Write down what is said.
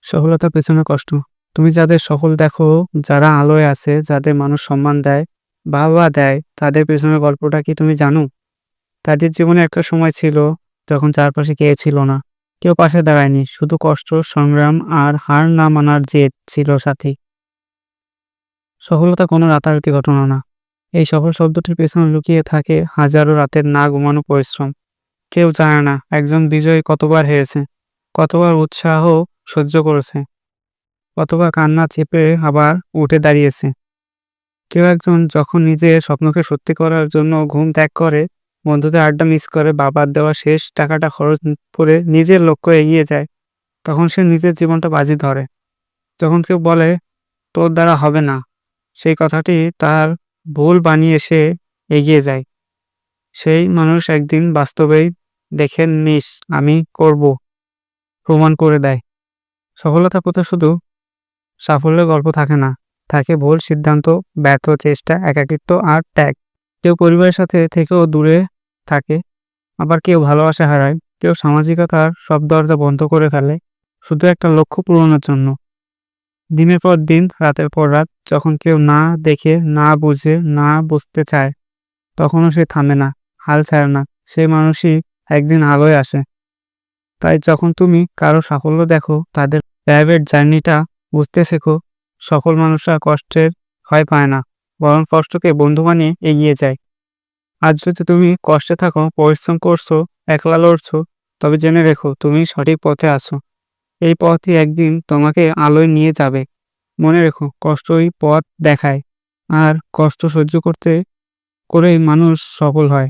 সফলতার পেছনে কষ্ট। তুমি যাদের সফল দেখো, যারা আলোয় আছে, যাদের মানুষ সম্মান দেয়, বাহবা দেয়, তাদের পেছনের গল্পটা কি তুমি জানো? তাদের জীবনে একটা সময় ছিল যখন চারপাশে কেউ ছিল না। কেউ পাশে দাঁড়ায়নি। শুধু কষ্ট, সংগ্রাম আর হার না মানার জেদ ছিল সাথী। সফলতা কোনো রাতারাতি ঘটনা না। এই সফল শব্দটির পেছনে লুকিয়ে থাকে হাজারো রাতের না ঘুমানো পরিশ্রম। কেউ জানে না একজন বিজয়ী কতবার হেরেছে, কতবার উৎসাহ সহ্য করেছে, কতবার কান্না চেপে আবার উঠে দাঁড়িয়েছে। কেউ একজন যখন নিজের স্বপ্নকে সত্যি করার জন্য ঘুম ত্যাগ করে, বন্ধুদের আড্ডা মিস করে, বাবার দেওয়া শেষ টাকাটা খরচ করে নিজের লক্ষ্য এগিয়ে যায়, তখন সে নিজের জীবনটা বাজি ধরে। যখন কেউ বলে তোর দ্বারা হবে না, সেই কথাটি তার ভুল বানিয়ে সে এগিয়ে যায়। সেই মানুষ একদিন বাস্তবেই দেখে নিস আমি করব প্রমাণ করে দেয়। সফলতার পথে শুধু সাফল্যের গল্প থাকে না, থাকে ভুল সিদ্ধান্ত, ব্যর্থ চেষ্টা, একাকিত্ব আর ত্যাগ। কেউ পরিবারের সাথে থেকেও দূরে থাকে, আবার কেউ ভালোবাসা হারায়, কেউ সামাজিকতার সব দরজা বন্ধ করে ফেলে শুধু একটা লক্ষ্য পূরণের জন্য। দিনের পর দিন, রাতের পর রাত, যখন কেউ না দেখে, না বুঝে, না বুঝতে চায়, তখনও সে থামে না, হাল ছাড়ে না। সেই মানুষই একদিন আলোয় আসে। তাই যখন তুমি কারো সাফল্য দেখো, তাদের প্রাইভেট জার্নিটা বুঝতে শেখো। সকল মানুষরা কষ্টের ভয় পায় না, বরং কষ্টকে বন্ধু বানিয়ে এগিয়ে যায়। আজ যদি তুমি কষ্টে থাকো, পরিশ্রম করছো, একলা লড়ছো, তবে জেনে রেখো তুমি সঠিক পথে আছো। এই পথই একদিন তোমাকে আলোয় নিয়ে যাবে। মনে রেখো, কষ্টই পথ দেখায়, আর কষ্ট সহ্য করতে করেই মানুষ সফল হয়।